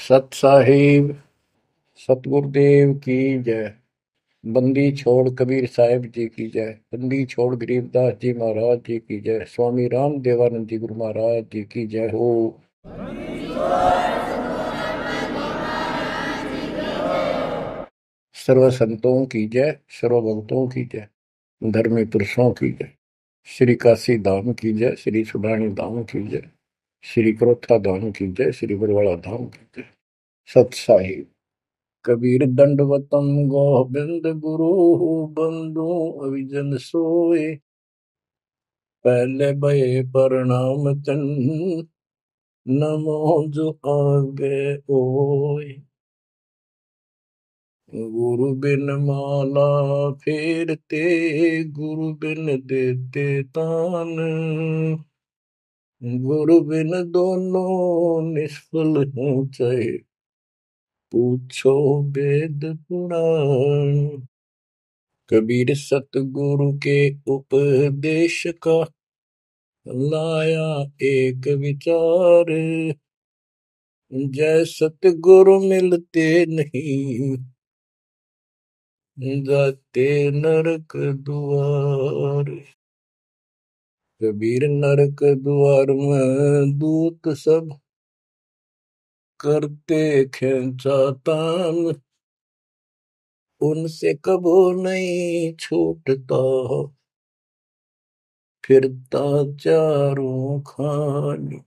सत साहिब सतगुरुदेव की जय। बंदी छोड़ कबीर साहिब जी की जय। बंदी छोड़ गरीबदास जी महाराज जी की जय। स्वामी राम देवानंद जी गुरु महाराज जी की जय हो। सर्व संतों की जय, सर्व भक्तों की जय, धर्मी पुरुषों की जय। श्री काशी धाम की जय, श्री सुडानी धाम की जय, श्री क्रोथा धाम की जय, श्री बरवाड़ा धाम की जय। सत साहिब कबीर दंडवतम गोविंद गुरु बंधु अविजन सोए। पहले भये प्रणाम तन नमो जो आगे ओए। गुरु बिन माला फेरते, गुरु बिन देते तान, गुरु बिन दोनों निष्फल हैं चाहे पूछो वेद पुराण। कबीर सतगुरु के उपदेश का लाया एक विचार। जय सतगुरु मिलते नहीं, जाते नरक द्वार। कबीर नरक द्वार में दूत सब करते खेचा तान, उनसे कबो नहीं छूटता फिरता चारों खानी।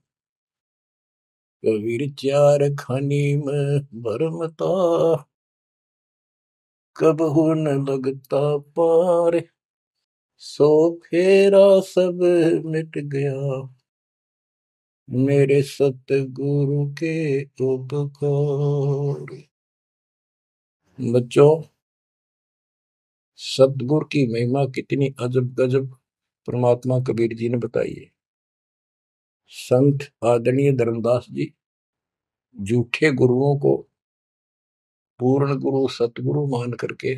कबीर चार खानी में भरमता, कबहू न लगता पार। सो फेरा सब मिट गया, मेरे सतगुरु के उपकार। बच्चों, सतगुरु की महिमा कितनी अजब गजब परमात्मा कबीर जी ने बताई है। संत आदरणीय धर्मदास जी झूठे गुरुओं को पूर्ण गुरु सतगुरु मान करके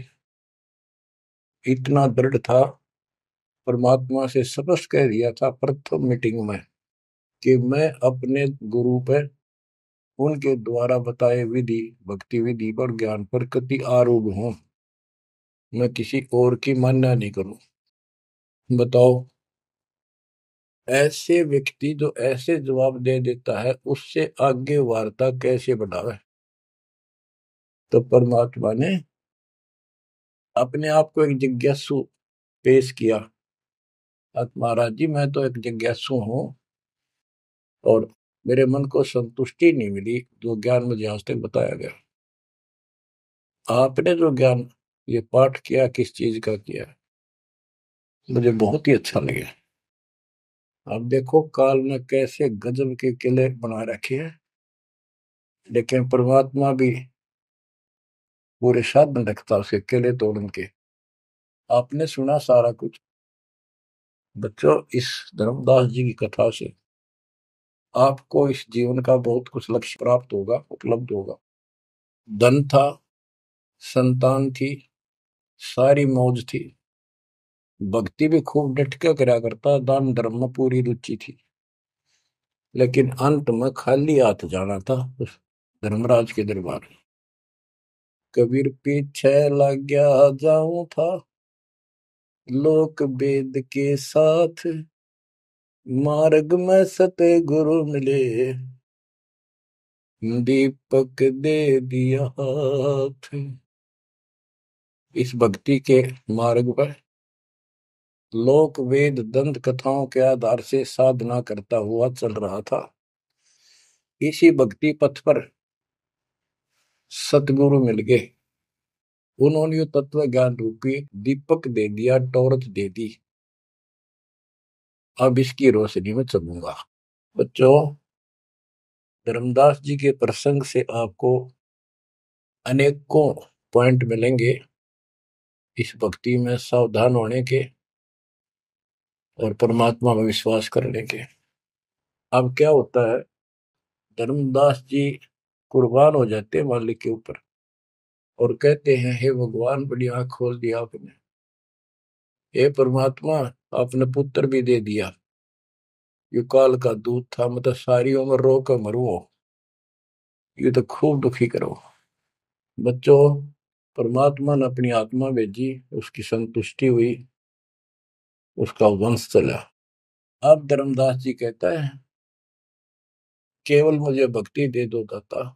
इतना दृढ़ था, परमात्मा से स्पष्ट कह दिया था प्रथम मीटिंग में कि मैं अपने गुरु पर उनके द्वारा बताए विधि भक्ति विधि पर ज्ञान पर कति आरूढ़ हूं, मैं किसी और की मान्य नहीं करूं। बताओ, ऐसे व्यक्ति जो ऐसे जवाब दे देता है उससे आगे वार्ता कैसे बढ़ावे। तो परमात्मा ने अपने आप को एक जिज्ञासु पेश किया। महाराज जी, मैं तो एक जिज्ञासु हूं और मेरे मन को संतुष्टि नहीं मिली जो ज्ञान मुझे आज तक बताया गया। आपने जो ज्ञान ये पाठ किया किस चीज का किया, मुझे बहुत ही अच्छा लगा। अब देखो काल ने कैसे गजब के किले बना रखे हैं, लेकिन परमात्मा भी पूरे साधन रखता उसके किले तोड़न के। आपने सुना सारा कुछ। बच्चों, इस धर्मदास जी की कथा से आपको इस जीवन का बहुत कुछ लक्ष्य प्राप्त होगा, उपलब्ध होगा। धन था, संतान थी, सारी मौज थी, भक्ति भी खूब डट के करा करता, दान धर्म में पूरी रुचि थी, लेकिन अंत में खाली हाथ जाना था उस धर्मराज के दरबार। कबीर पीछे लग गया जाऊं था, लोक वेद के साथ, मार्ग में सतगुरु मिले, दीपक दे दिया हाथ। इस भक्ति के मार्ग पर लोक वेद दंत कथाओं के आधार से साधना करता हुआ चल रहा था। इसी भक्ति पथ पर सतगुरु मिल गए। उन्होंने तत्व ज्ञान रूपी दीपक दे दिया, टॉर्च दे दी। अब इसकी रोशनी में चलूंगा। बच्चों, धर्मदास जी के प्रसंग से आपको अनेकों पॉइंट मिलेंगे इस भक्ति में सावधान होने के और परमात्मा में विश्वास करने के। अब क्या होता है, धर्मदास जी कुर्बान हो जाते हैं मालिक के ऊपर और कहते हैं, हे भगवान, बड़ी आंख खोल दिया आपने। हे परमात्मा, आपने पुत्र भी दे दिया। युकाल का दूध था, मतलब सारी उम्र रो कर मरू। ये तो खूब दुखी करो। बच्चों, परमात्मा ने अपनी आत्मा भेजी, उसकी संतुष्टि हुई, उसका वंश चला। अब धर्मदास जी कहता है, केवल मुझे भक्ति दे दो दाता,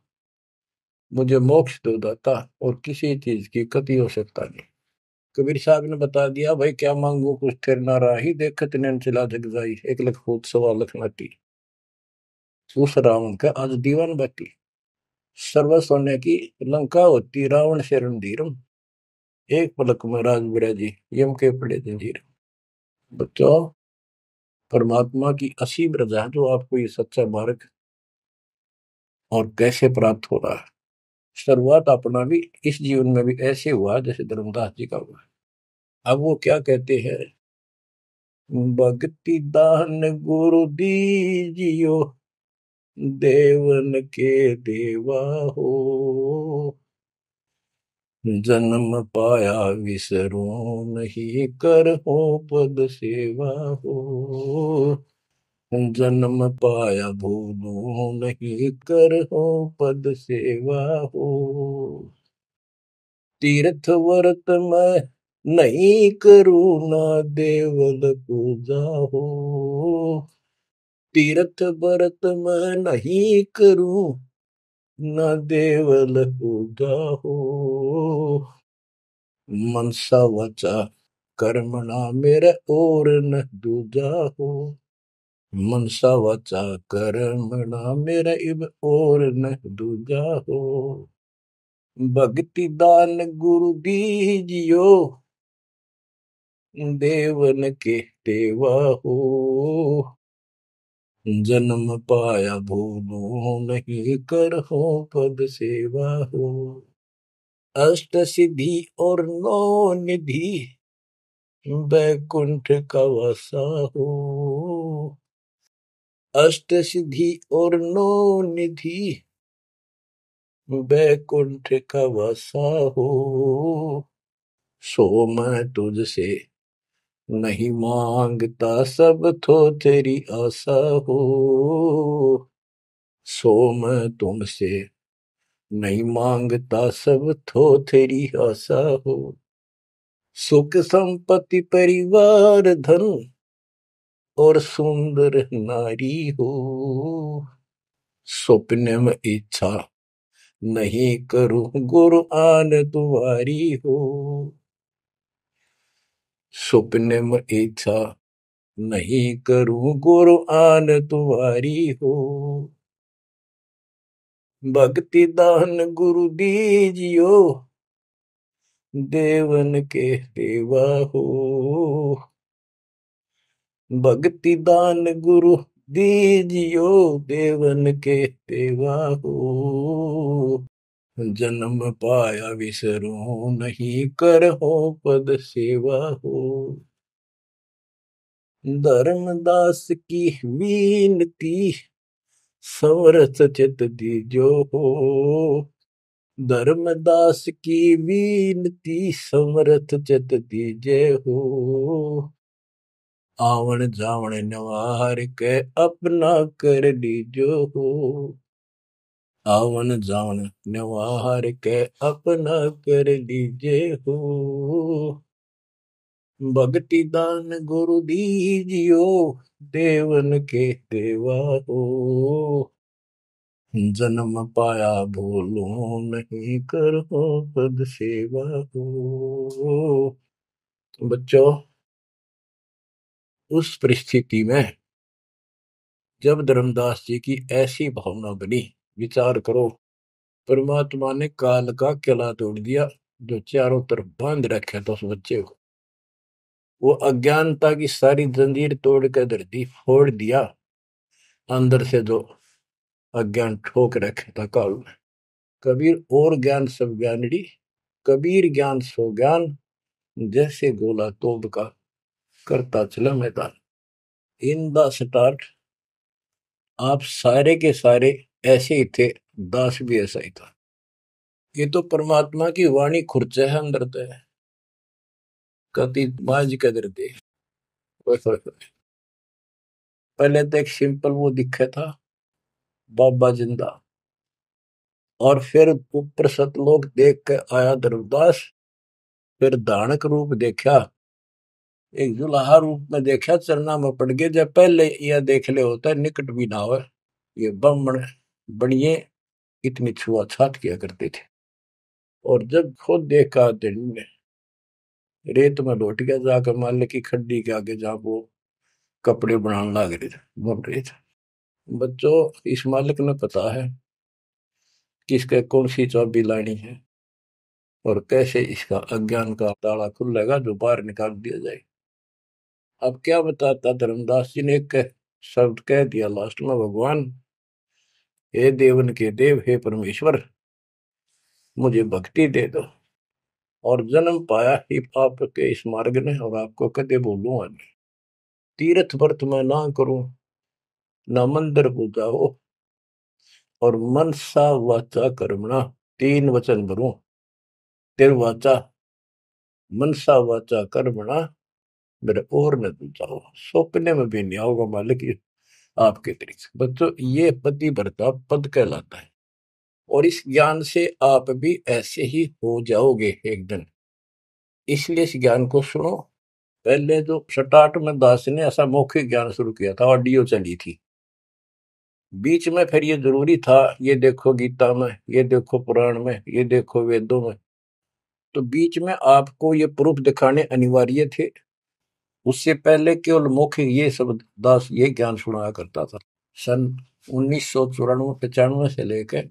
मुझे मोक्ष दो दाता, और किसी चीज की कति आवश्यकता नहीं। कबीर साहब ने बता दिया, भाई क्या मांगू कुछ थिर ना राही, देखत नैन चला जग जाई, 1 लख फूट 1.25 लख नाटी। उस रावण का आज दीवान बाटी, सर्व सोने की लंका होती, रावण से रणधीरम, एक पलक में राज बिराजी, यम के पड़े जंजीर। बच्चों, परमात्मा की असीम रजा है जो आपको ये सच्चा मार्ग और कैसे प्राप्त हो रहा है। शुरुआत अपना भी इस जीवन में भी ऐसे हुआ जैसे धर्मदास जी का हुआ। अब वो क्या कहते हैं, भक्ति दान गुरु दीजियो, देवन के देवा हो, जन्म पाया विसरो नहीं, कर हो पद सेवा हो, जन्म पाया भूलो नहीं, कर हो पद सेवा हो, तीर्थ व्रत में नहीं करूँ ना, देवल पूजा हो, तीर्थ व्रत में नहीं करूँ ना, देवल पूजा हो, मनसा वचा कर्मणा मेरे और न दूजा हो, मनसा वचा कर्मणा मेरा इब और न दूजा हो, भक्ति दान गुरु दीजियो, देवन के देवा हो, जन्म पाया भूलो नहीं, कर हो पद सेवा हो, अष्ट सिद्धि और 9 निधि, बैकुंठ का वासा हो, अष्ट सिद्धि और 9 निधि, बैकुंठ का वासा हो, सो मैं तुझसे नहीं मांगता, सब तो तेरी आशा हो, सो मैं तुमसे नहीं मांगता, सब तो तेरी आशा हो, सुख संपत्ति परिवार धन और सुंदर नारी हो, स्वप्न में इच्छा नहीं करूं, गुरु आन तुम्हारी हो, स्वप्न में इच्छा नहीं करूं, गुरु आन तुम्हारी हो, भक्ति दान गुरु दीजियो, देवन के देवा हो, भक्ति दान गुरु दीजियो, देवन के देवा हो, जन्म पाया विसरो नहीं, कर हो पद सेवा हो, धर्मदास की विनती, समरथ चित दीजो हो, धर्मदास की विनती, समरथ चित दीजे हो, आवन जावन नवार के अपना कर लीजो हो, आवन जावन नवार के अपना कर लीजे हो, भक्ति दान गुरु दीजियो, देवन के देवा हो, जन्म पाया भूलो नहीं, कर हो पद सेवा हो। बच्चों, उस परिस्थिति में जब धर्मदास जी की ऐसी भावना बनी, विचार करो, परमात्मा ने काल का किला तोड़ दिया जो चारों तरफ बांध रखे था उस बच्चे को, वो अज्ञानता की सारी जंजीर तोड़ कर धरती फोड़ दिया, अंदर से जो अज्ञान ठोक रखे था काल में। कबीर और ज्ञान सब ज्ञानड़ी, कबीर ज्ञान सो ज्ञान, जैसे गोला तोब का करता चला मैदान। इन द स्टार्ट आप सारे के सारे ऐसे ही थे, दास भी ऐसा ही था। ये तो परमात्मा की वाणी खुर्च है अंदर तो है, कति बाज कदर दे। पहले तो एक सिंपल वो दिखा था, बाबा जिंदा, और फिर ऊपर सतलोक देख के आया धर्मदास, फिर दानक रूप देखा, एक जुलाहा रूप में देखा, चरना में पड़ गए। जब पहले यह देख ले होता है निकट भी ना हो, ये ब्राह्मण बनिए इतनी छुआछात किया करते थे। और जब खुद देखा दिन में रेत में लौट गया, जाकर माल्य की खड्डी के आगे जहाँ वो कपड़े बनाने लग रहे थे, बन रहे थे। बच्चों, इस मालिक ने पता है किसके कौन सी चाबी लानी है और कैसे इसका अज्ञान का ताला खुलेगा जो बाहर निकाल दिया जाए। अब क्या बताता धर्मदास जी ने, एक शब्द कह दिया लास्ट में, भगवान हे देवन के देव, हे परमेश्वर, मुझे भक्ति दे दो और जन्म पाया ही आपके इस मार्ग ने, और आपको कदे बोलूंगा नहीं। तीर्थ व्रत में ना करूं, ना मंदिर पूजा हो, और मनसा वाचा कर्मणा, तीन वचन भरूं। वाचा, मनसा वाचा कर्मणा, मेरे और न तू जाओ, सपने में भी नहीं आओगे मालिक ये आपके तरीके। बच्चों, ये पति भरता पद कहलाता है, और इस ज्ञान से आप भी ऐसे ही हो जाओगे एक दिन। इसलिए इस ज्ञान को सुनो। पहले जो स्टार्ट में दास ने ऐसा मौखिक ज्ञान शुरू किया था, ऑडियो चली थी, बीच में फिर ये जरूरी था, ये देखो गीता में, ये देखो पुराण में, ये देखो वेदों में, तो बीच में आपको ये प्रूफ दिखाने अनिवार्य थे। उससे पहले केवल मौखिक ये सब दास ये ज्ञान सुनाया करता था। सन 1994-95 से लेकर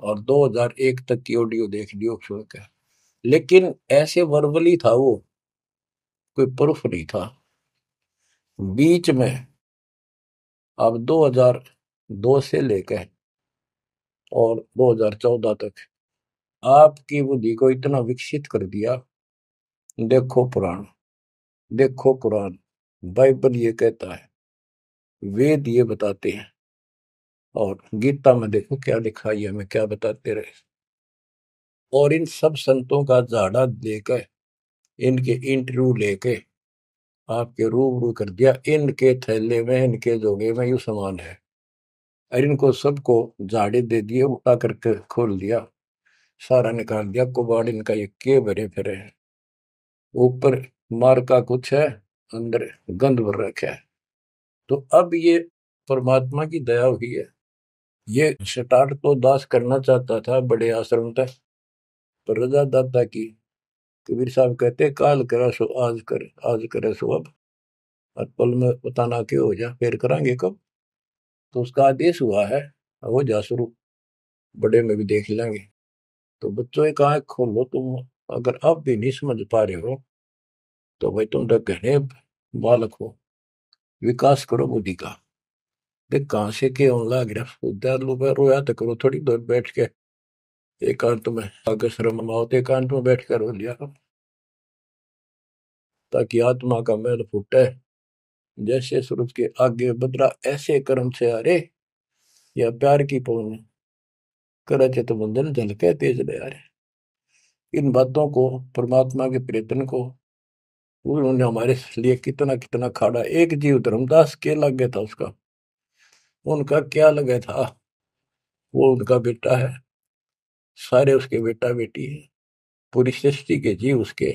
और 2001 तक की ऑडियो देख लियो सुन के, लेकिन ऐसे वर्बली था वो, कोई प्रूफ नहीं था। बीच में अब 2002 से लेकर और 2014 तक आपकी बुद्धि को इतना विकसित कर दिया। देखो पुराण, देखो कुरान, बाइबल ये कहता है, वेद ये बताते हैं, और गीता में देखो क्या लिखा है, हमें क्या बताते रहे। और इन सब संतों का झाड़ा लेकर, इनके इंटरव्यू लेके आपके रूबरू कर दिया। इनके थैले में, इनके जोगे में यू सामान है, और इनको सबको झाड़े दे दिए, उठा करके खोल दिया, सारा निकाल दिया कुबाड़ इनका, ये के भरे फिरे हैं। ऊपर मार का कुछ है, अंदर गंध भर रखा है। तो अब ये परमात्मा की दया हुई है। ये स्टार्ट तो दास करना चाहता था बड़े आश्रम तक, पर रजा दाता की। कबीर साहब कहते, काल करा सो आज कर, आज करे सो अब, और पल में बताना क्यों हो जा, फिर करांगे कब। तो उसका आदेश हुआ है, हो जा शुरू, बड़े में भी देख लेंगे। तो बच्चों एक आंख खोलो तुम, अगर अब भी नहीं समझ पा रहे हो तो भाई तुम तो घने बालक हो, विकास करो बुद्धि का। देख कहाँ से के होने लग रहा, उद्यालु में रोया तो करो थोड़ी देर बैठ के, एकांत में, अगर शर्म आओ तो एकांत में बैठ कर रो लिया करो, ताकि आत्मा का मैल फूटे। जैसे सूरज के आगे बदरा, ऐसे कर्म से अरे, या प्यार की पौन करे चित बंधन झलके तेज ले आ रहे। इन बातों को, परमात्मा के प्रयत्न को, उन्होंने हमारे लिए कितना कितना खाड़ा। एक जीव धर्मदास के लगे था उसका, उनका क्या लगे था, वो उनका बेटा है, सारे उसके बेटा बेटी है, पूरी सृष्टि के जीव उसके।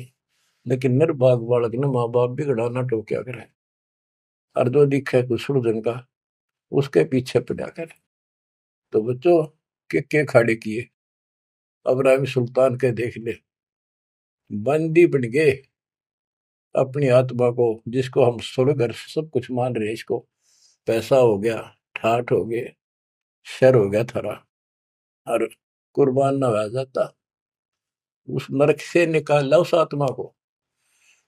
लेकिन निर्भाग बालक ने माँ बाप बिगड़ाना टोक्या करे, और जो दिखे कुछ का उसके पीछे पड़ा करे। तो बच्चों, के खाड़े किए, अब्राहिम सुल्तान के देख ले, बंदी बन गए अपनी आत्मा को, जिसको हम स्वर्ग और सब कुछ मान रहे हैं, इसको पैसा हो गया, ठाठ हो गए, शर हो गया थारा, और कुर्बान ना हो जाता, उस नरक से निकाला उस आत्मा को।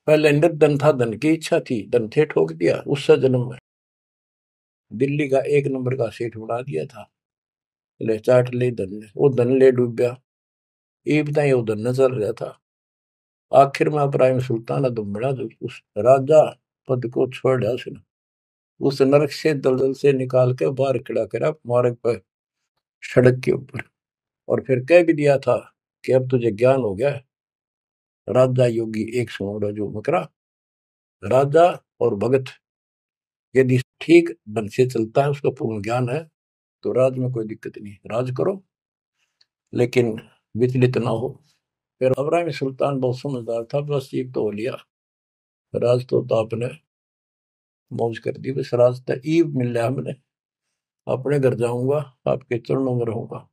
पहले निर्धन था, धन की इच्छा थी, धन थे ठोक दिया, उससे जन्म में दिल्ली का 1 नंबर का सेठ बना दिया था, ले चाट ले धन ने, वो धन ले डूबया, ये बताइए वो धन चल रहा था। आखिर में इब्राहिम सुल्तान अदम बड़ा, उस राजा पद को छोड़ दिया उसने, उस नरक से दलदल से निकाल के बाहर खड़ा करा मार्ग पर, सड़क के ऊपर। और फिर कह भी दिया था कि अब तुझे ज्ञान हो गया। राजा योगी एक सुनो जो मकरा, राजा और भगत यदि ठीक ढंग से चलता है, उसका पूर्ण ज्ञान है, तो राज में कोई दिक्कत नहीं, राज करो। लेकिन विचलित ना हो। फिर इब्राहिम सुल्तान बहुत समझदार था, बस एक तो हो लिया राज, तो आपने मौज कर दी, बस राज तो ईब मिल रहा हमने, अपने घर जाऊंगा, आपके चरणों में रहूंगा।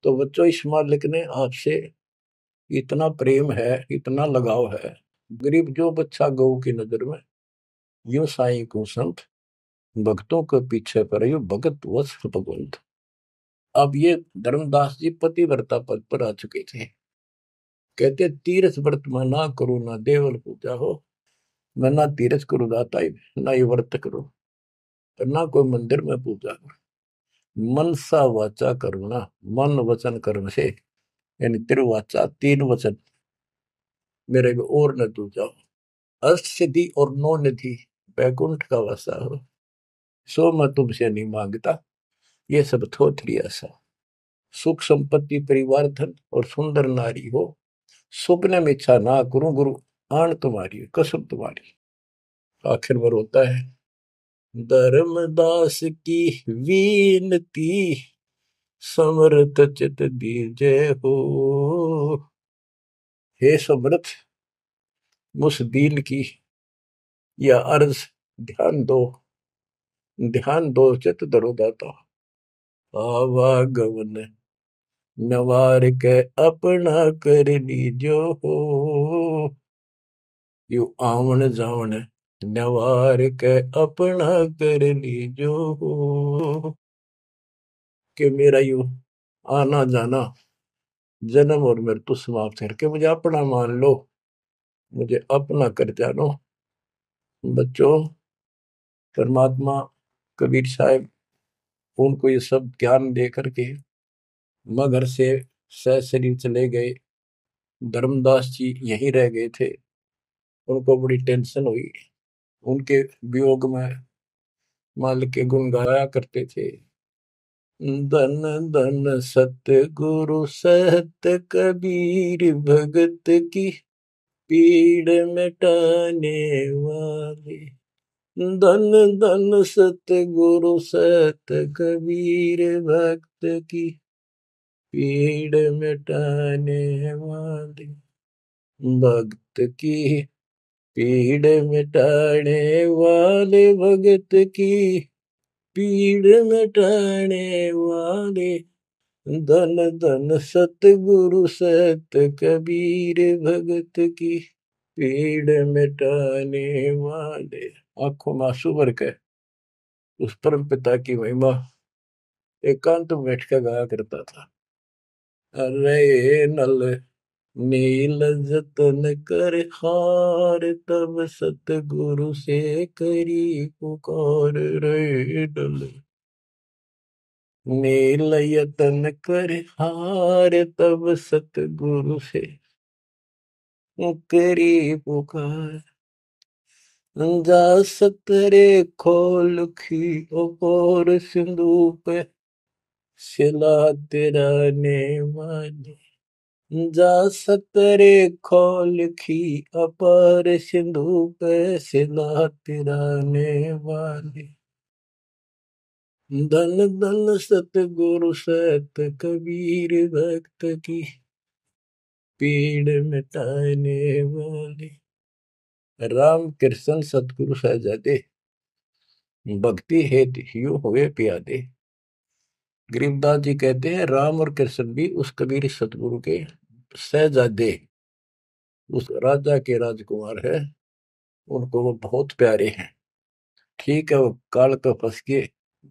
तो बच्चों, इस मालिक ने आपसे इतना प्रेम है, इतना लगाव है, गरीब जो बच्चा गऊ की नजर में, यूं साईं को संत भक्तों के पीछे पर यू भगत वत्स भगवंत। अब ये धर्मदास जी पतिव्रता पद पर आ चुके थे। कहते तीर्थ व्रत में ना करो ना देवल पूजा हो, मैं ना तीर्थ करूँ दाता ही, ना ये व्रत करूँ, और ना कोई मंदिर में पूजा करूँ। मनसा वाचा करुणा, मन वचन कर्म से, यानी तिरुवाचा, तीन वचन मेरे को और न तू जाओ। अष्ट सिद्धि और नौ निधि बैकुंठ का वासा हो, सो मैं तुमसे नहीं मांगता, ये सब थोथरी ऐसा। सुख संपत्ति परिवार धन और सुंदर नारी हो, स्वप्न में इच्छा ना करूं गुरु, आन तुम्हारी कसम तुम्हारी। आखिर में रोता है, धर्मदास की वीनती, समर्थ चित दीजे हो। हे समर्थ, मुझ दीन की या अर्ज ध्यान दो, ध्यान दो, चित धरो दाता। आवागमन नवार के अपना कर लीजो हो, यू आवन जावन नवार के अपना कर लीजो हो। कि मेरा यू आना जाना, जन्म और मृत्यु समाप्त करके मुझे अपना मान लो, मुझे अपना कर जानो। बच्चों, परमात्मा कबीर साहब उनको ये सब ज्ञान दे करके मगर से सशरीर चले गए। धर्मदास जी यहीं रह गए थे। उनको बड़ी टेंशन हुई। उनके वियोग में मालिक के गुण गाया करते थे। धन धन सतगुरु सत कबीर, भगत की पीड़ मिटाने वाले। धन धन सतगुरु सत कबीर, भक्त की पीड़ मिटाने वाले। भक्त की पीड़ मिटाने वाले, भगत की पीड़ मिटाने वाले। धन धन सतगुरु सत कबीर, भगत की पीड़ मिटाने वाले। आंखों में आंसू भर के उस परम पिता की महिमा एकांत में बैठ कर गाया करता था। अरे नल नील जतन कर हार, तब सतगुरु से करी पुकार। रे नल नील यतन कर हार, तब सतगुरु से करी पुकार। जा सतरे खोल की और सिंधु पे सिला तेरा ने वाली। जा सतरे खोल की अपार सिंधु पे सिला तिराने वाली। धन धन सतगुरु सत कबीर, भक्त की पीड़ मिटाने वाली। राम कृष्ण सतगुरु सहजादे, भक्ति हेतु ह्यू हुए प्यादे। गरीबदास जी कहते हैं राम और कृष्ण भी उस कबीर सतगुरु के सहजादे, उस राजा के राजकुमार है, उनको वो बहुत प्यारे हैं। ठीक है, वो काल का फंस के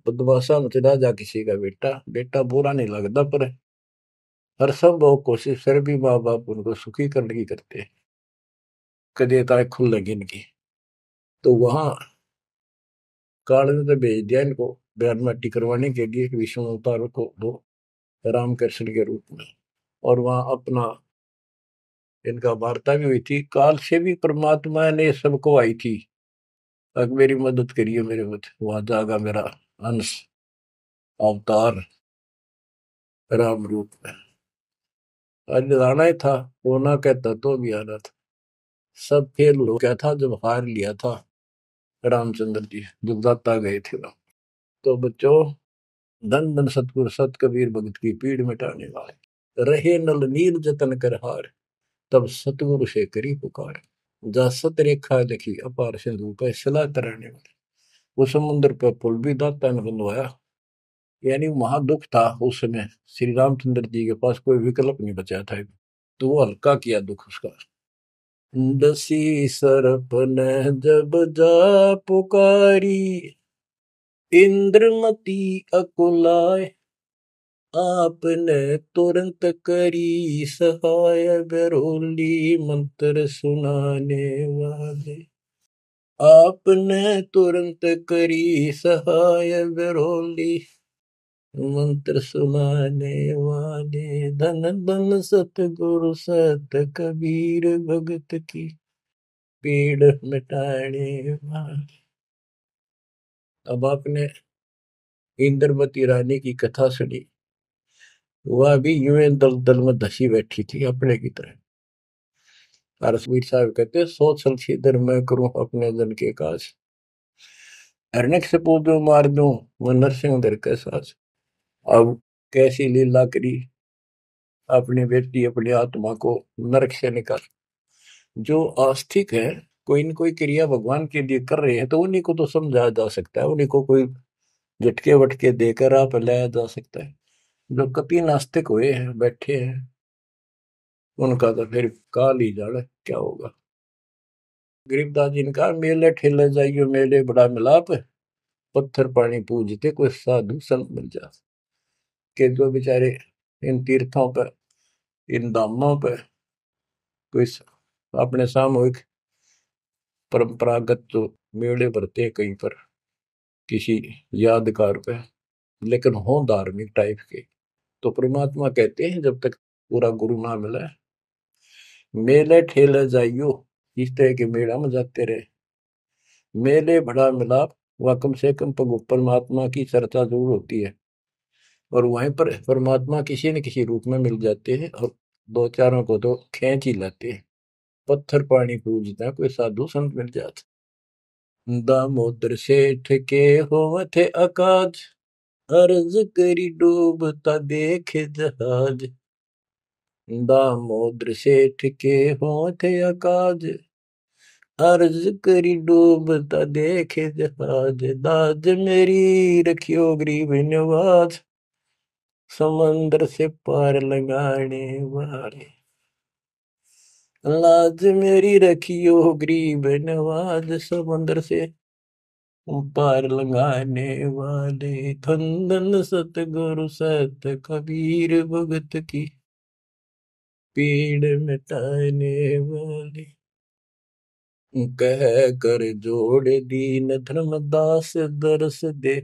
बदमाशा मत राजा किसी का बेटा, बेटा बुरा नहीं लगता, पर हर संभव कोशिश फिर भी माँ बाप उनको सुखी करने की करते हैं, कदे ताए खुल लगी इनकी। तो वहां काल ने तो भेज दिया इनको बयान माटी करवाने के लिए विष्णु अवतार को, दो रामकृष्ण के रूप में। और वहां अपना इनका वार्ता भी हुई थी। काल से भी परमात्मा ने सबको आई थी, अब मेरी मदद करिए, मेरे मत वहां जागा मेरा अंश अवतार राम रूप में। आज आना ही था, वो ना कहता तो भी आना था। सब फेल हो गया था जब हार लिया था रामचंद्र जी, जब दाता गए थे ना। तो बच्चों, धन धन सतगुरु सत कबीर, भगत की पीड़ मिटाने वाले। रहे नल नीर जतन कर हार, तब सतगुरु से करी पुकार। जा सत रेखा लिखी अपार सिंधु पे सला तराने वाले। वो समुद्र पे पुल भी दाता ने बनवाया। यानी वहां दुख था उस समय, श्री रामचंद्र जी के पास कोई विकल्प नहीं बचा था, तो वो हल्का किया दुख उसका। दसी सरप ने जब जा पुकारी, इंद्रमती अकुलाय, आपने तुरंत करी सहाय, बरोली मंत्र सुनाने वाले। आपने तुरंत करी सहाय, बरोली मंत्र सुनाने वाले। धन धन सतगुरु सत कबीर, भगत की पीड़ मिटाने वाले। अब आपने इंद्रवती रानी की कथा सुनी, वह भी यूं दल दल में धसी बैठी थी अपने की तरह। रसवीर साहब कहते सोच सीधर मैं करूं अपने जन के काज, अरनक से पूजो मार दूं वो नरसिंह दर के साज। अब कैसी लीला करी अपनी बेटी अपनी आत्मा को नरक से निकाल। जो आस्तिक है कोई न कोई क्रिया भगवान के लिए कर रहे हैं तो उन्हीं को तो समझाया जा सकता है, उन्हीं को कोई झटके वटके देकर आप लाया जा सकता है। जो कति नास्तिक हुए हैं बैठे हैं उनका तो फिर काल ही जाने क्या होगा। गरीबदास जी ने कहा मेले ठेले जाइयो मेले बड़ा मिलाप, पत्थर पानी पूजते कोई साधु संत मिल जा। के जो बेचारे इन तीर्थों पर इन धामों पर कोई अपने सामूहिक परंपरागत जो मेले भरते हैं कहीं पर किसी यादगार पे, लेकिन हो धार्मिक टाइप के, तो परमात्मा कहते हैं जब तक पूरा गुरु ना मिला मेले ठेले जाइयो, इस तरह के मेला में जाते रहे। मेले बड़ा मिलाप, वह कम से कम परमात्मा की चर्चा जरूर होती है और वहीं पर परमात्मा किसी न किसी रूप में मिल जाते हैं और दो चारों को तो खींच ही लाते हैं। पत्थर पानी पूजता कोई साधु संत मिल जाता। दामोदर सेठ के होवत अकाज, अर्ज करी डूबता देखे जहाज। दामोदर सेठ के होवत अकाज, अर्ज करी डूबता देखे जहाज। दाज मेरी रखियो गरीब नवाज, समंदर से पार लगाने वाले। लाज मेरी रखियो गरीब नवाज, समंदर से पार लगाने वाले। धन सतगुरु सत कबीर, भगत की पीड़ मिटाने वाले। कह कर जोड़ दीन धर्मदास, दरस दे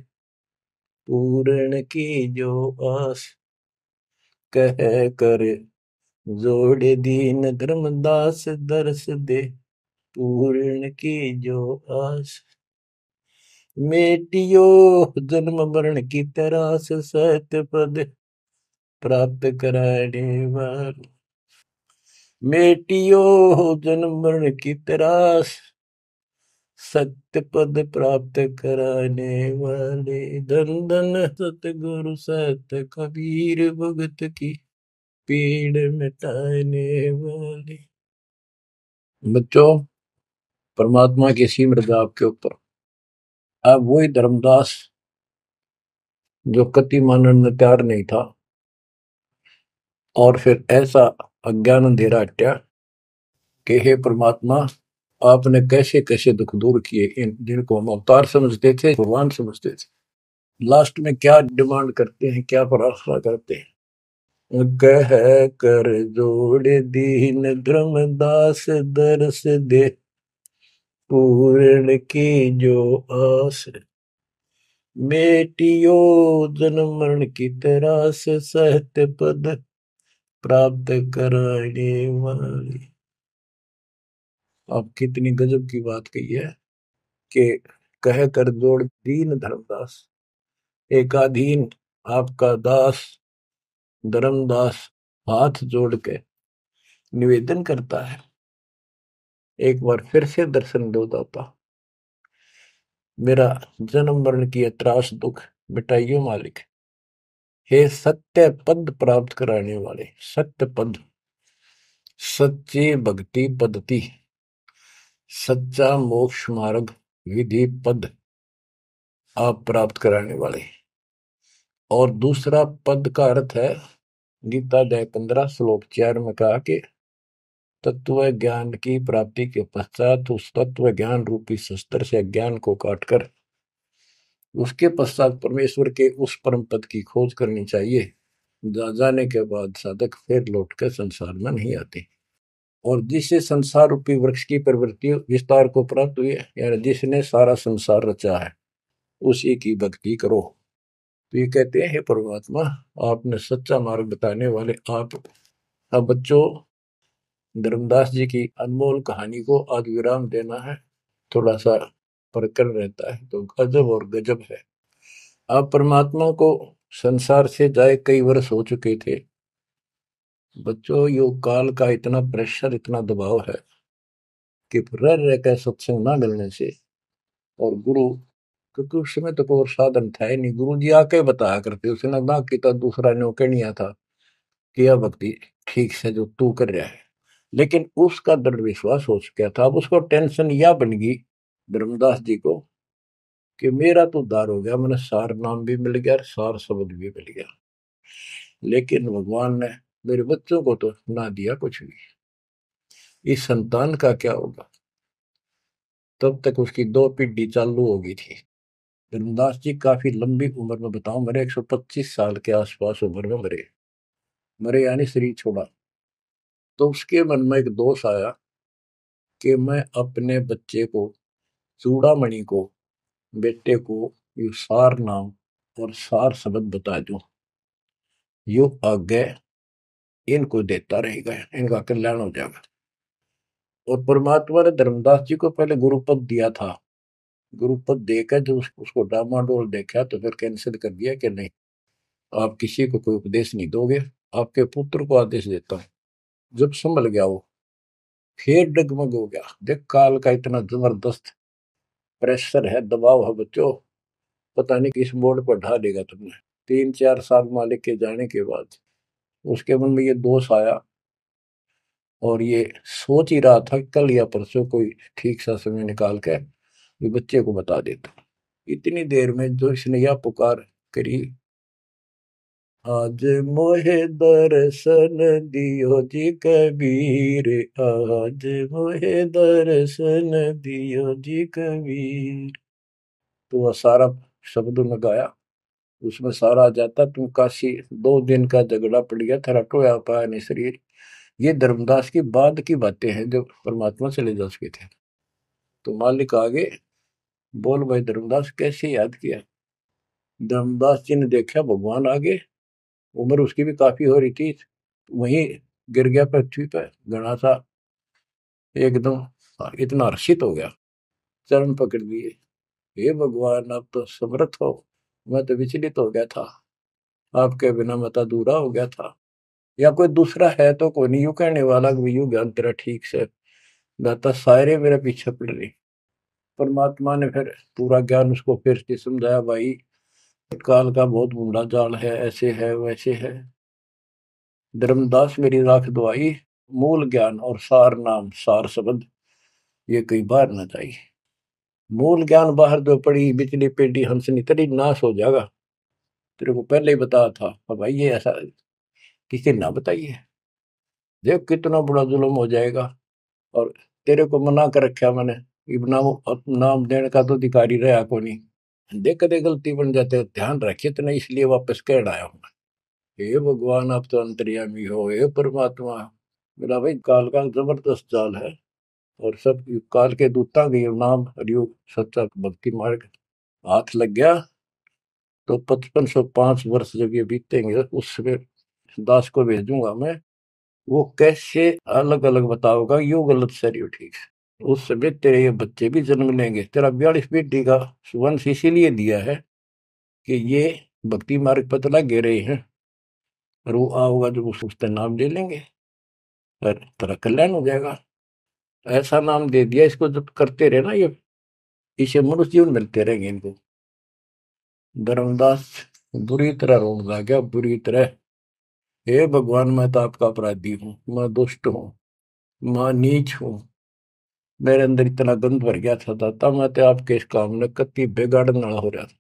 पूर्ण की जो आस। कह कर जोड़ दीन धर्मदास, दरस दे पूर्ण की जो आस। मेटियो जन्म मरण की तरास, सत्य पद प्राप्त कराने वाले। मेटियो जन्म मरण की तरास, सत्य पद प्राप्त कराने वाले। धन धन सतगुरु सत कबीर, भगत की पीड़ मिटाने वाले। बच्चों, परमात्मा की सिमरत आपके ऊपर। अब वही धर्मदास जो कति मानने में तैयार नहीं था और फिर ऐसा अज्ञान अंधेरा हटा कि हे परमात्मा आपने कैसे कैसे दुख दूर किए, इन जिनको हम अवतार समझते थे भगवान समझते थे। लास्ट में क्या डिमांड करते हैं, क्या प्रार्थना करते हैं? कह कर जोड़ दीन धर्मदास, दरस दे पूर्ण की जो आस। मेटियो जन्म मरण की तरास, सत्य पद प्राप्त कराने वाली। अब कितनी गजब की बात कही है कि कह कर जोड़ दीन धर्मदास, एकाधीन आपका दास धर्मदास हाथ जोड़ के निवेदन करता है एक बार फिर से दर्शन दो दाता, मेरा जन्म मरण की त्रास दुख मिटाइयो मालिक। हे सत्य पद प्राप्त कराने वाले, सत्य पद, सच्ची भक्ति पद्धति, सच्चा मोक्ष मार्ग विधि पद आप प्राप्त कराने वाले। और दूसरा पद का अर्थ है गीता अध्याय 15 श्लोक 4 में कहा कि तत्व ज्ञान की प्राप्ति के पश्चात उस तत्व ज्ञान रूपी शस्त्र से ज्ञान को काटकर उसके पश्चात परमेश्वर के उस परम पद की खोज करनी चाहिए। जाने के बाद साधक फिर लौटकर संसार में नहीं आते। और जिससे संसार रूपी वृक्ष की प्रवृत्ति विस्तार को प्राप्त हुई है, यानी जिसने सारा संसार रचा है, उसी की भक्ति करो। तो ये कहते हैं, हे परमात्मा, आपने सच्चा मार्ग बताने वाले आप। अब बच्चों, धर्मदास जी की अनमोल कहानी को आज विराम देना है, थोड़ा सा प्रकरण रहता है, तो गजब और गजब है। आप परमात्मा को संसार से जाए कई वर्ष हो चुके थे। बच्चों, योग काल का इतना प्रेशर, इतना दबाव है कि रह रह कर सत्संग ना मिलने से, और गुरु, क्योंकि उस समय तो कोई साधन था ही नहीं, गुरु जी आके बताया करते, उसने ना किया दूसरा ने कहनिया था कि यह भक्ति ठीक से जो तू कर रहा है। लेकिन उसका दृढ़ विश्वास हो चुका था। अब उसको टेंशन यह बन गई धर्मदास जी को कि मेरा तो उद्धार हो गया, मैंने सार नाम भी मिल गया, सार शब्द भी मिल गया, लेकिन भगवान ने मेरे बच्चों को तो ना दिया कुछ भी, इस संतान का क्या होगा। तब तक उसकी 2 पीढ़ी चालू हो गई थी। धर्मदास जी काफी लंबी उम्र में, बताऊं, मेरे 125 साल के आसपास उम्र में मरे। मरे यानी शरीर छोड़ा। तो उसके मन में एक दोष आया कि मैं अपने बच्चे को, चूड़ामणि को, बेटे को ये सार नाम और सार शब्द बता दूं, यो आगे इनको देता रहेगा, इनका कल्याण हो जाएगा। और परमात्मा ने धर्मदास जी को पहले गुरुपद दिया था। गुरुपद देकर जब उसको डामाडोल देखा तो फिर कैंसिल कर दिया कि नहीं, आप किसी को कोई उपदेश नहीं दोगे, आपके पुत्र को आदेश देता हूं। जब संभल गया वो, फिर डगमग हो गया। देख, काल का इतना जबरदस्त प्रेशर है, दबाव है बच्चों, पता नहीं किस बोर्ड पर ढा देगा तुमने। 3-4 साल मालिक के जाने के बाद उसके मन में ये दोष आया, और ये सोच ही रहा था कल या परसों कोई ठीक सा समय निकाल के ये बच्चे को बता देता। इतनी देर में जो इसने यह पुकार करी, आज मोहे दर्शन दियो जी कबीर, आज मोहे दर्शन दियो जी कबीर। तो वह सारा शब्द में गाया, उसमें सारा आ जाता, तुम काशी 2 दिन का झगड़ा पड़ गया, तेरा टोया पाया नहीं शरीर। ये धर्मदास की बाद की बातें हैं जो परमात्मा चले जा चुके थे। तो मालिक आगे बोल, भाई धर्मदास कैसे याद किया। धर्मदास जी ने देखा भगवान आगे, उम्र उसकी भी काफी हो रही थी, वहीं गिर गया पृथ्वी पर घना सा, एकदम इतना हर्षित हो गया, चरण पकड़ लिए। हे भगवान, आप तो समर्थ हो, मैं तो विचलित हो गया था, आपके बिना मत अधूरा हो गया था। या कोई दूसरा है तो कोई नहीं, यूं कहने वाला कि यूं ज्ञान तेरा ठीक से दाता, सारे मेरे पीछे पड़ रही। परमात्मा ने फिर पूरा ज्ञान उसको फिर से समझाया, भाई काल का बहुत बूढ़ा जाल है, ऐसे है वैसे है। धर्मदास मेरी राख दुआई, मूल ज्ञान और सार नाम सार शब्द ये कई बार न जाई। मूल ज्ञान बाहर जो पड़ी बिजली पेडी हंसनी तेरी नाश हो जाएगा, तेरे को पहले ही बताया था। और भाई ये ऐसा किसी ना बताइए, देख कितना बड़ा जुल्म हो जाएगा। और तेरे को मना कर रखा मैंने, नाम देने का तो अधिकारी रहा को नहीं। देख कदे गलती बन जाते, ध्यान रखे तो नहीं, इसलिए वापस कह आया हूं। हे भगवान, आप तो अंतर्यामी हो, हे परमात्मा। मेरा भाई काल का जबरदस्त जाल है, और सब काल के दूता के नाम हरियोग सच्चा भक्ति मार्ग हाथ लग गया तो 5505 वर्ष जब ये बीतेंगे, उसमें दास को भेजूंगा मैं, वो कैसे अलग अलग बताओगा, यो गलत सर यो ठीक। उस समय तेरे ये बच्चे भी जन्म लेंगे, तेरा 42 पीढ़ी का वंश इसीलिए दिया है कि ये भक्ति मार्ग पर तला गे रहे हैं, और वो आओगा जब उसका नाम ले लेंगे और तेरा कल्याण हो जाएगा। ऐसा नाम दे दिया, इसको जब करते रहे ना, ये इसे मनुष्य जीवन मिलते रहेंगे इनको। धर्मदास बुरी तरह रोने लग गया, बुरी तरह। हे भगवान, मैं तो आपका अपराधी हूँ, मैं दुष्ट हूँ, मैं नीच हूँ। मेरे अंदर इतना गंद भर गया था दाता, मैं तो आपके इस काम ने कति बिगाड़ने वाला हो रहा था।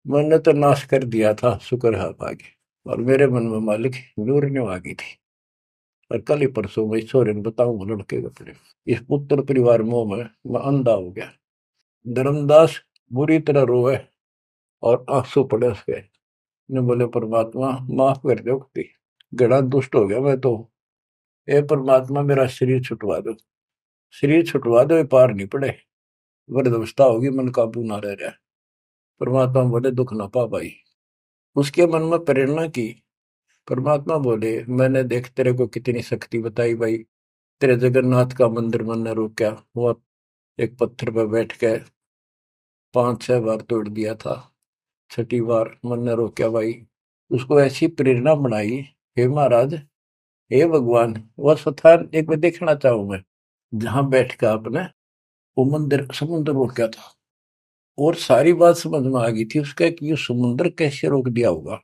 मैंने तो नाश कर दिया था, शुक्र है आप आगे। और मेरे मन में मालिक नूरने आ गई थी। और कल ही परसों मैं ईश्वर ने बताऊं लड़के के अपने इस पुत्र परिवार मोह में मैं अंधा हो गया। धर्मदास बुरी तरह रोए और आंसू पड़े उसके। ने बोले परमात्मा माफ कर दो, गड़ा दुष्ट हो गया मैं तो। ए परमात्मा, मेरा शरीर छुटवा दो, शरीर छुटवा दो, ये पार नहीं पड़े, वृद्धावस्था होगी, मन काबू ना रह रहा। परमात्मा बोले दुख ना पा भाई। उसके मन में प्रेरणा की। परमात्मा बोले मैंने देख तेरे को कितनी शक्ति बताई भाई। तेरे जगन्नाथ का मंदिर मैंने रोका, वो एक पत्थर पर बैठ के 5-6 बार तोड़ दिया था, छठी बार मैंने रोका भाई। उसको ऐसी प्रेरणा बनाई। हे महाराज, हे भगवान, वह स्थान एक बार देखना चाहूं मैं, जहां बैठ कर आपने वो मंदिर समुद्र रोका था। और सारी बात समझ में आ गई थी उसका कि ये समुद्र कैसे रोक दिया होगा।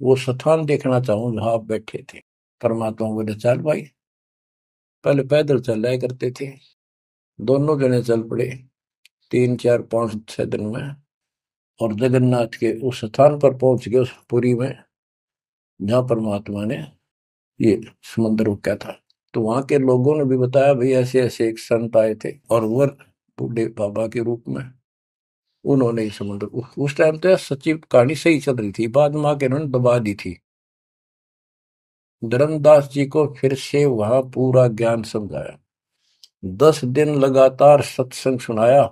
वो स्थान देखना चाहूं जहां आप बैठे थे। परमात्मा बोले चल भाई। पहले पैदल चल रहा करते थे, दोनों जने चल पड़े 3-4-5-6 दिन में। और जगन्नाथ के उस स्थान पर पहुंच गए, उस पुरी में जहां परमात्मा ने ये समुद्र रोका था। तो वहां के लोगों ने भी बताया भाई ऐसे ऐसे एक संत आए थे और वर बूढ़े बाबा के रूप में उन्होंने ही समुद्र उस टाइम तो सच्ची कहानी सही चल रही थी, बाद में आके उन्होंने दबा दी थी। धर्मदास जी को फिर से वहां पूरा ज्ञान समझाया, 10 दिन लगातार सत्संग सुनाया।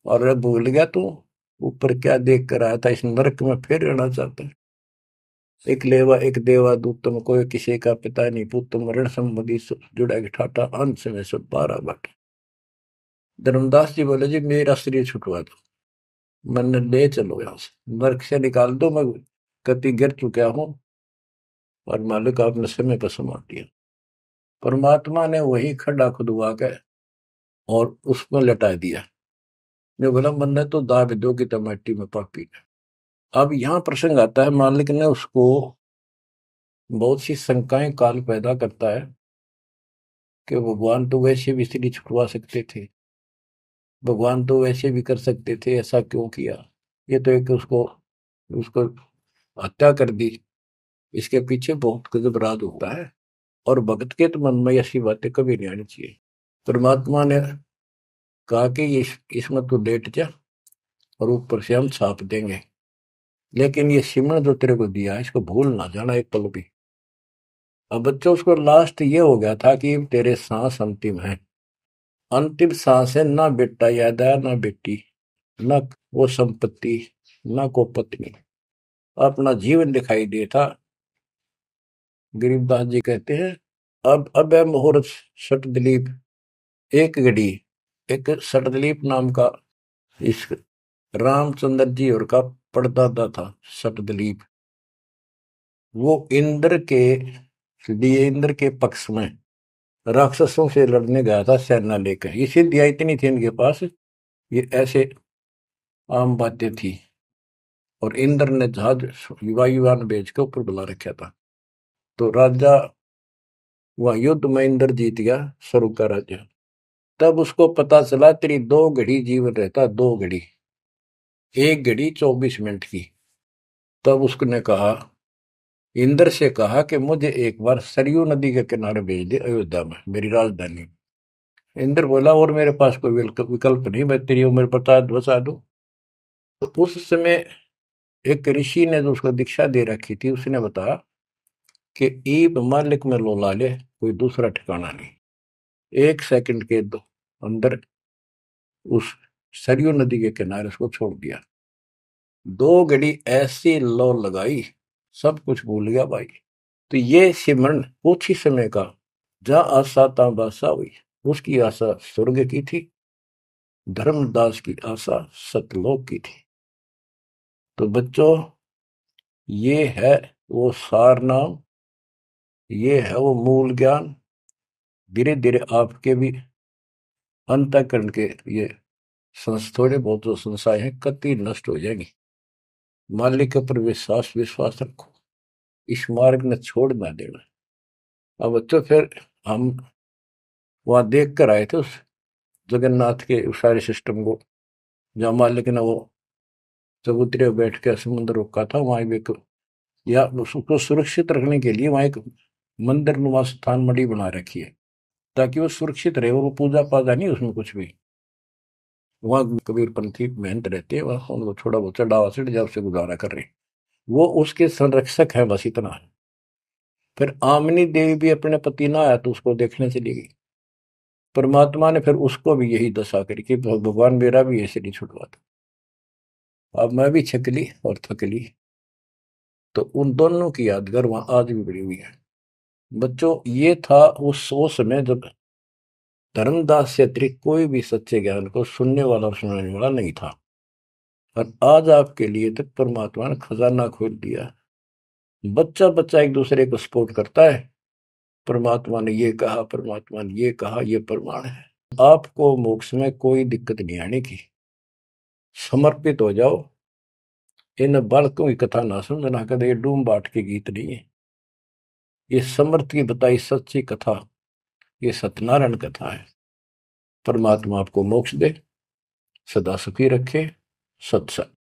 और अरे भूल गया तू ऊपर क्या देख कर आया था, इस नरक में फिर रहना चाहता है। एक लेवा एक देवा दूतम कोई किसी का पिता नहीं पुतम ऋण संबंधी जुड़ा ठाटा अंश में सब 12 बात। धर्मदास जी बोले जी मेरा शरीर छुटवा दो, मन ले चलो यहाँ से, नरक से निकाल दो, मैं कति गिर चुका हूँ और मालिक आपने समय पर संभाल दिया। परमात्मा ने वही खड्डा खुदवा के और उसमें लटा दिया। जो बोला मन ने तो दाब दो कि टमाटी में पापी ने। अब यहाँ प्रसंग आता है, मालिक ने उसको बहुत सी शंकाएं काल पैदा करता है कि भगवान तो वैसे भी स्त्री छुड़वा सकते थे, भगवान तो वैसे भी कर सकते थे, ऐसा क्यों किया। ये तो एक उसको उसको हत्या कर दी। इसके पीछे बहुत गजब राज होता है। और भगत के तो मन में ऐसी बातें कभी नहीं आनी चाहिए। परमात्मा ने कहा कि इसमें तू लेट जा और ऊपर से हम छाप देंगे, लेकिन ये सिमरन जो तेरे को दिया है इसको भूल ना जाना एक पल भी। अब बच्चों उसको लास्ट ये हो गया था कि तेरे सांस अंतिम है, अंतिम सांस है, ना बेटा याद आया ना बेटी, ना वो संपत्ति, ना को पत्नी, अपना जीवन दिखाई दे था। गरीबदास जी कहते हैं अब है मुहूर्त सट दिलीप। एक घड़ी एक सट दिलीप नाम का इस रामचंद्र जी और का परदादा था सट दिलीप। वो इंद्र के लिए इंद्र के पक्ष में राक्षसों से लड़ने गया था सेना लेकर। ये सिद्धियां इतनी थी इनके पास, ये ऐसे आम बातें थी। और इंद्र ने जहाज वायुयान भेज के ऊपर बुला रखा था। तो राजा वह युद्ध में इंद्र जीत गया, स्वर्ग का राजा। तब उसको पता चला तेरी 2 घड़ी जीवन रहता, 2 घड़ी, 1 घड़ी 24 मिनट की। तब उसने कहा, इंद्र से कहा कि मुझे एक बार सरयू नदी के किनारे भेज दे अयोध्या में, मेरी राजधानी। इंद्र बोला और मेरे पास कोई विकल्प नहीं, मैं तेरी उम्र बता दूं। तो उस समय एक ऋषि ने जो उसको दीक्षा दे रखी थी उसने बताया कि ईब मालिक में लोला ले, कोई दूसरा ठिकाना नहीं। 1 सेकंड के अंदर उस सरयू नदी के किनारे उसको छोड़ दिया। 2 घड़ी ऐसी लो लगाई, सब कुछ भूल गया भाई। तो ये सिमरन कुछ ही समय का, जहां आशा तहां बासा हुई। उसकी आशा स्वर्ग की थी, धर्मदास की आशा सतलोक की थी। तो बच्चों, ये है वो सार नाम, ये है वो मूल ज्ञान। धीरे धीरे आपके भी अंतःकरण के ये थोड़े बहुत जो संशय हैं कति नष्ट हो जाएंगी। मालिक के ऊपर विश्वास रखो, इस मार्ग ने छोड़ ना देना। अब तो फिर हम वहां देख कर आए थे उस जगन्नाथ के उस सारे सिस्टम को, जहाँ मालिक ने वो चबूतरे पे बैठ के समुद्र रोका था, वहां भी एक, या उसको सुरक्षित रखने के लिए वहां एक मंदिर नुमा स्थान मणि बना रखी है, ताकि वो सुरक्षित रहे, और वो पूजा पाजा नहीं उसमें कुछ भी। वहां कबीरपंथी मेहनत रहते हैं, वहां उनको थोड़ा बहुत चढ़ावा चढ़ जाए, उससे गुजारा कर रहे हैं। वो उसके संरक्षक है, बस इतना है। फिर आमनी देवी भी अपने पति ना आया तो उसको देखने चली गई। परमात्मा ने फिर उसको भी यही दशा करी कि भगवान मेरा भी ऐसे नहीं छुड़वाता। अब मैं भी छकली और थकली। तो उन दोनों की यादगार वहां आज भी बड़ी हुई है। बच्चों, ये था उस समय जब धर्मदास से अतिरिक्त कोई भी सच्चे ज्ञान को सुनने वाला और सुनाने वाला नहीं था। और आज आपके लिए तक परमात्मा ने खजाना खोल दिया। बच्चा बच्चा एक दूसरे को सपोर्ट करता है, परमात्मा ने ये कहा, परमात्मा ने ये कहा, ये प्रमाण है। आपको मोक्ष में कोई दिक्कत नहीं आने की। समर्पित हो जाओ। इन बालकों की कथा ना समझना कदे, ये डूम बाट के गीत नहीं है। ये समर्थ की बताई सच्ची कथा, ये सत्यनारायण कथा है। परमात्मा आपको मोक्ष दे, सदा सुखी रखे। सत्संग।